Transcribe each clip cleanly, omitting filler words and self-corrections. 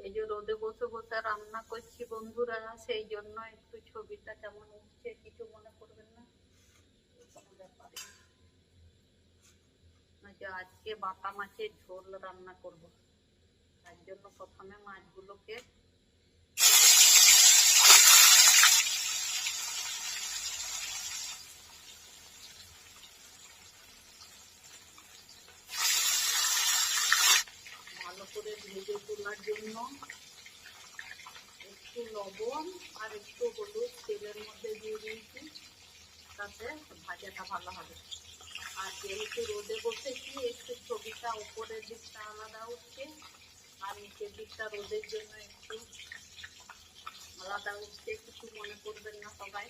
এই যে রোদে বসে বসে রান্না করছি বন্ধুরা, সেই জন্য একটু ছবিটা কেমন উঠছে কিছু মনে করবেন না, কোনো ব্যাপারই না। যে আজকে বাটা মাছের ঝোল রান্না করব, তার জন্য প্রথমে মাছগুলোকে ভালো করে ভেজে তোলার জন্য একটু লবণ আর একটু হলুদ তেলের মধ্যে দিয়ে দিয়েছি, তাতে ভাজাটা ভালো হবে। আর যেহেতু রোদে বসেছি, একটু ছবিটা উপরের দিকটা আলাদা উঠছে আর নিচের দিকটা রোদের জন্য একটু আলাদা উঠছে, কিছু মনে করবেন না সবাই।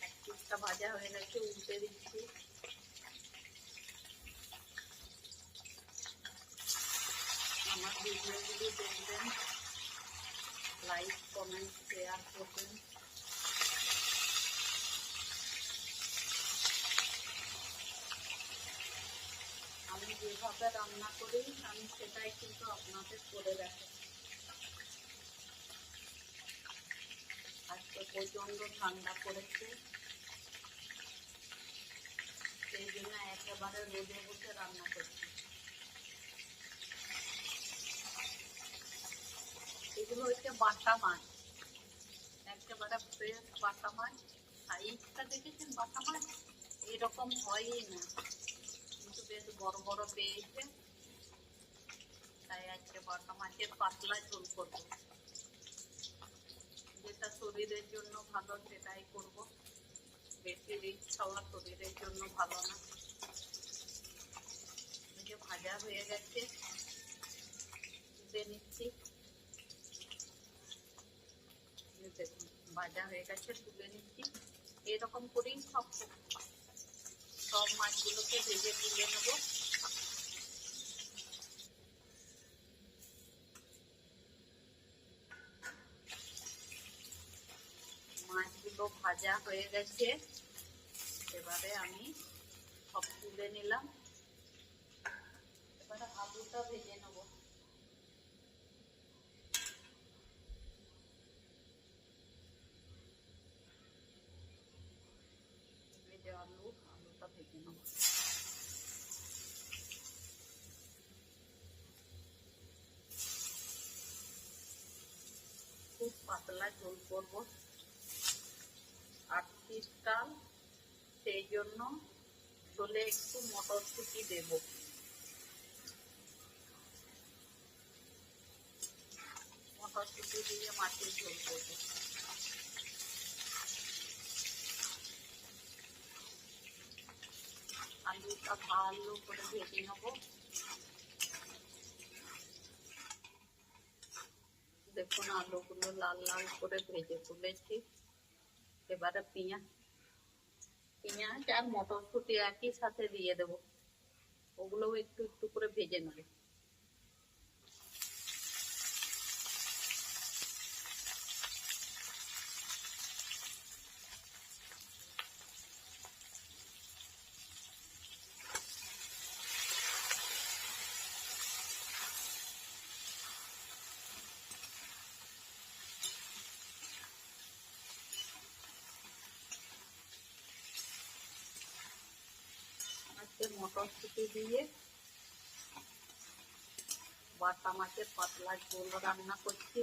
এক পিসটা ভাজা হয়ে গেছে, উল্টে দিচ্ছি। আমার ভিডিওগুলি দেখবেন, লাইক কমেন্ট শেয়ার করবেন। আমি যেভাবে রান্না করি আমি সেটাই কিন্তু আপনাদের করে রাখি। আজকে প্রচন্ড ঠান্ডা পড়েছে, সেই জন্য একেবারে রোদে বসে রান্না করছি। এগুলো হচ্ছে বাটা মাছ, একেবারে ফ্রেশ বাটা মাছ। সাইজটা দেখেছেন বাটা মাছ এরকম হয়ই না, কিন্তু বেশ বড় বড় পেয়েছে, তাই আজকে বাটা মাছের পাতলা ঝোল করবো। যেটা শরীরের জন্য ভালো সেটাই করব, বেশি রিচ খাওয়া শরীরের জন্য ভালো না। যে ভাজা হয়ে গেছে, তুলে নিচ্ছি। দেখুন ভাজা হয়ে গেছে, তুলে নিচ্ছি। এরকম করেই সব মাছগুলোকে ভেজে তুলে নেব। মাছগুলো ভাজা হয়ে গেছে, এবারে আমি সব তুলে নিলাম। এবারে আলুটা ভেজে নেব। আলুটা ভেজে নেব। খুব পাতলা ঝোল করব, 8 পিস ডাল, সেই জন্য ঝোলে একটু মটরশুঁটি দেব। মটরশুঁটি দিয়ে মাছের ঝোল করব। আলুটা ভালো করে ভেজে নেব। দেখুন আলুগুলো লাল লাল করে ভেজে তুলেছি। এবারে পেঁয়াজ আর মটরশুঁটি একই সাথে দিয়ে দেব, ওগুলোও একটু একটু করে ভেজে নেব। মটরশুঁটি দিয়ে বাটা মাছের পাতলা ঝোল রান্না করছি।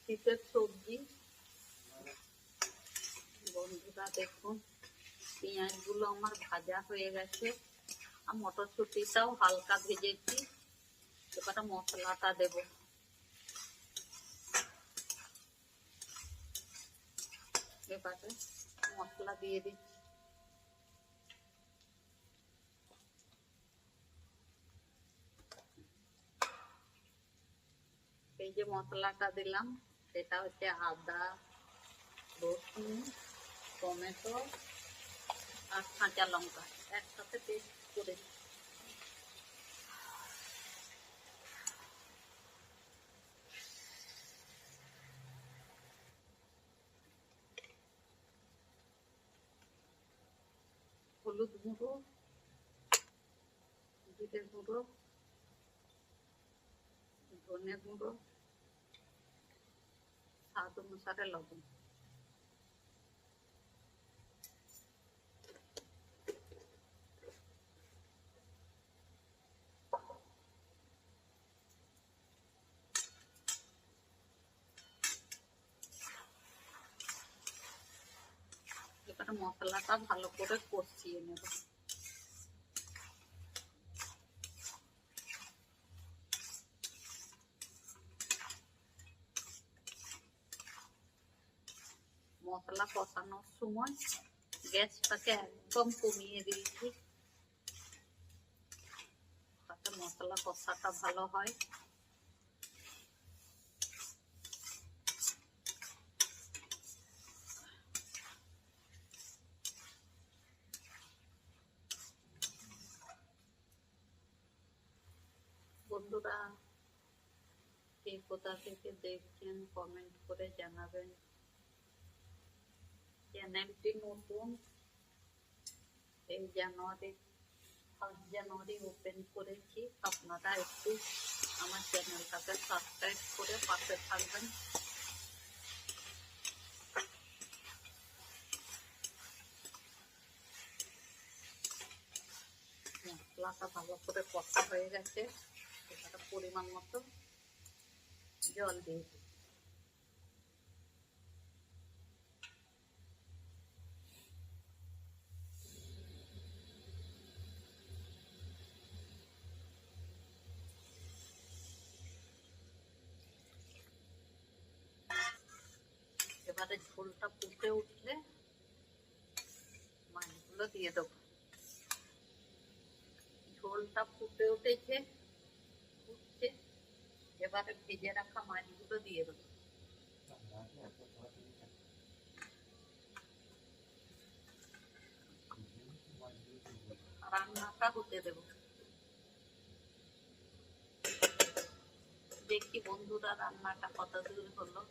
শীতের সবজি বন্ধুরা, দেখুন পেঁয়াজগুলো আমার ভাজা হয়ে গেছে আর মটরশুঁটিটাও হালকা ভেজেছি। এবারে মশলাটা দেব। এবারে মশলা দিয়ে দিচ্ছি। এই যে মশলাটা দিলাম, সেটা হচ্ছে আদা, রসুন, টমেটো আর কাঁচা লঙ্কা একসাথে পেস্ট করে। হলুদ গুঁড়ো, জিরে গুঁড়ো, ধনে গুঁড়ো, স্বাদ অনুসারে লবণ। এবারে মশলাটা ভালো করে কষিয়ে নেব। মশলা কষানোর সময় গ্যাসটাকে একদম কমিয়ে দিয়েছি, তাতে মশলা কষাটা ভালো হয়। বন্ধুরা, কে কোথা থেকে দেখছেন কমেন্ট করে জানাবেন। চ্যানেলটি নতুন, এই ফার্স্ট জানুয়ারি ওপেন করেছি। আপনারা একটু আমার চ্যানেলটাকে সাবস্ক্রাইব করে পাশে থাকবেন। মশলাটা ভালো করে কষা হয়ে গেছে, এটাতে পরিমাণ মতো জল দিয়ে দিই। এবারে ঝোলটা ফুটে উঠলে মাছগুলো দিয়ে দেবো। ঝোলটা ফুটে উঠেছে, ফুটছে, এবারে ভেজে রাখা মাছগুলো দিয়ে দেবো। রান্নাটা হতে দেব। দেখি বন্ধুরা রান্নাটা কত দূর হলো।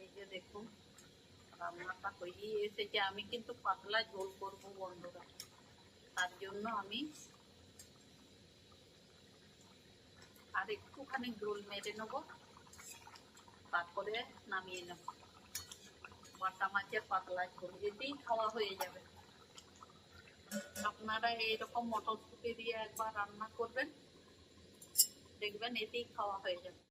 এই যে দেখুন রান্নাটা হয়েই এসেছে। আমি কিন্তু পাতলা ঝোল করবো বন্ধুরা, তার জন্য আমি আর একটুখানি ঝোল মেরে নেবো, তারপরে নামিয়ে নেব। বাটা মাছের পাতলা ঝোল এতেই খাওয়া হয়ে যাবে। আপনারা এইরকম মটরশুঁটি দিয়ে একবার রান্না করবেন, দেখবেন এতেই খাওয়া হয়ে যাবে।